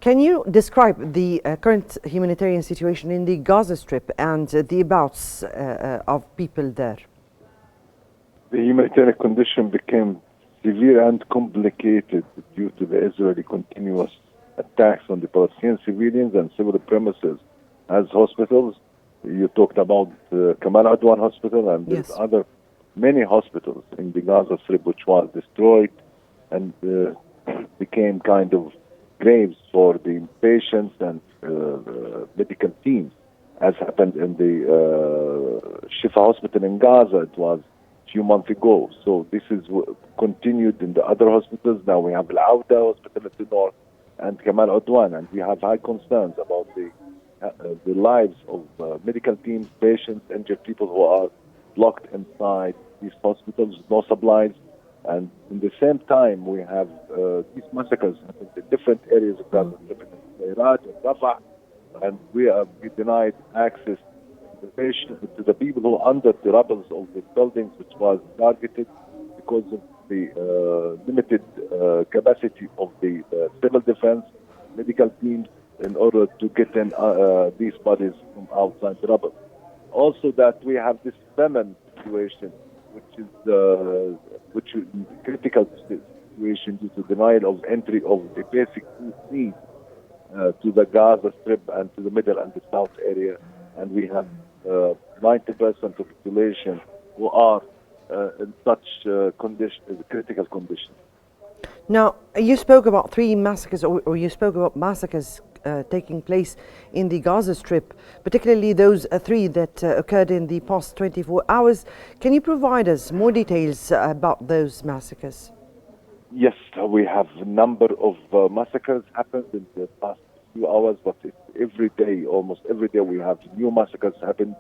Can you describe the current humanitarian situation in the Gaza Strip and the abouts of people there? The humanitarian condition became severe and complicated due to the Israeli continuous attacks on the Palestinian civilians and civil premises as hospitals. You talked about Kamal Adwan Hospital, and there's many hospitals in the Gaza Strip which was destroyed and became kind of graves for the patients and medical teams, as happened in the Shifa Hospital in Gaza. It was a few months ago. So this is continued in the other hospitals. Now we have Al Auda Hospital in the north and Kamal Adwan, and we have high concerns about the lives of medical teams, patients, injured people who are locked inside these hospitals, no supplies. And in the same time, we have these massacres in different areas of Gaza, in Iraq and Rafah, and we denied access to the people who are under the rubble of the buildings, which was targeted because of the limited capacity of the civil defense medical teams in order to get in these bodies from outside the rubble. Also, that we have this famine situation, which is critical situation due to denial of entry of the basic food needs to the Gaza Strip and to the middle and the south area, and we have 90% of the population who are in such critical conditions. Now, you spoke about three massacres, or you spoke about massacres taking place in the Gaza Strip, particularly those three that occurred in the past 24 hours. Can you provide us more details about those massacres? Yes, we have a number of massacres happened in the past few hours, but every day, almost every day, we have new massacres happen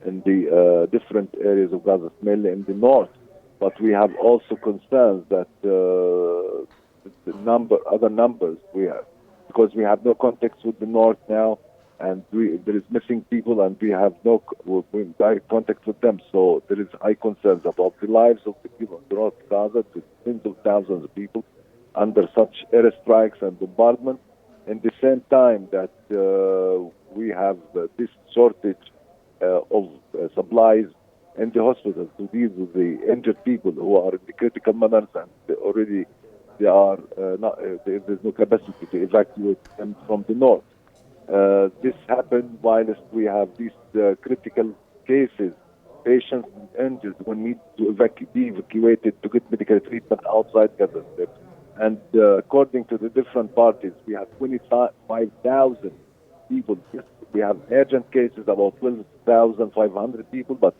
in the different areas of Gaza, mainly in the north. But we have also concerns that other numbers we have, because we have no contact with the north now, and there is missing people, and we have no direct contact with them. So there is high concerns about the lives of the people of the North Gaza, the tens of thousands of people under such airstrikes and bombardment. In the same time that we have this shortage of supplies in the hospitals to deal with the injured people who are in the critical manners, and there's no capacity to evacuate them from the north. This happened whilst we have these critical cases, patients injured who need to be evacuated to get medical treatment outside Gaza Strip. And according to the different parties, we have 25,000 people. Yes, we have urgent cases about 12,500 people, but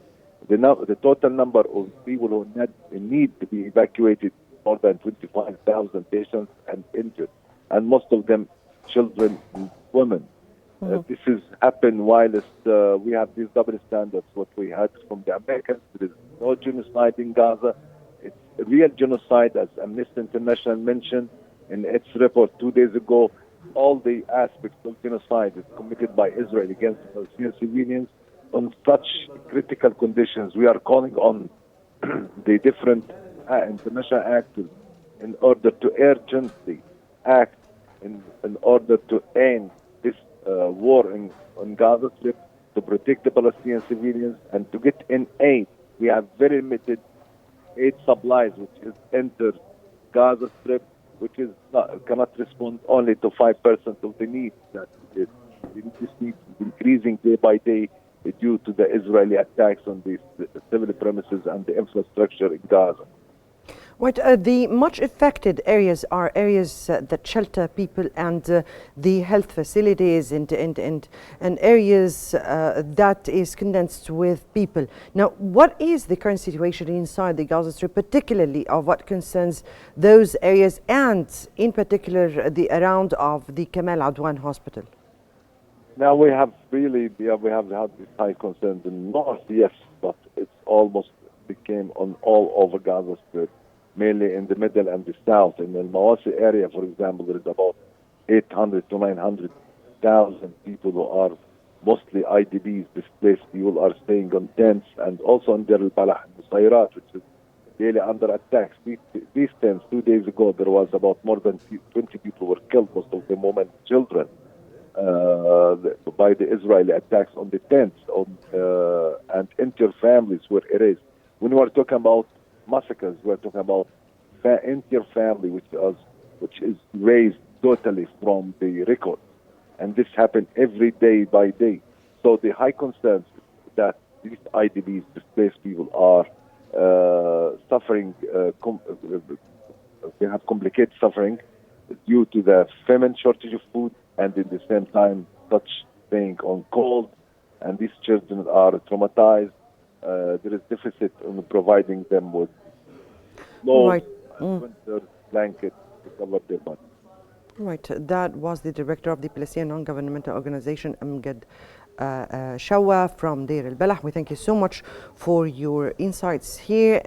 the total number of people who need to be evacuated more than 25,000 patients and injured, and most of them children and women. This has happened whilst we have these double standards, what we had from the Americans. There is no genocide in Gaza. It's a real genocide, as Amnesty International mentioned in its report 2 days ago. All the aspects of genocide is committed by Israel against Palestinian civilians on such critical conditions. We are calling on the different international actors in order to urgently act in order to end this war on Gaza Strip, to protect the Palestinian civilians and to get in aid. We have very limited aid supplies which is entered Gaza Strip, which cannot respond only to 5% of the needs. That this need is increasing day by day due to the Israeli attacks on these civil premises and the infrastructure in Gaza. Right, the much affected areas are areas that shelter people and the health facilities and areas that is condensed with people. Now, what is the current situation inside the Gaza Strip, particularly of what concerns those areas and in particular the around of the Kamal Adwan Hospital? Now we have had this high concerns in the north, yes, but it's almost became on all over Gaza Strip, mainly in the middle and the south. In the Mawasi area, for example, there is about 800 to 900,000 people who are mostly IDPs, displaced people, are staying on tents, and also in Deir al-Balah and Nusayrat, which is daily under attacks. These tents, 2 days ago, there was about more than 20 people were killed, most of them women, children, by the Israeli attacks on the tents, and entire families were erased. When we are talking about massacres, we are talking about entire family, which is raised totally from the record, and this happened every day by day. So the high concerns that these IDPs, displaced people, are suffering. They have complicated suffering due to the famine, shortage of food, and at the same time, such being on cold, and these children are traumatized. There is deficit in providing them with clothes, Right. winter blankets to cover their body. Right. That was the director of the Palestinian non-governmental organization, Amjad Shawa from Deir al-Balah. We thank you so much for your insights here.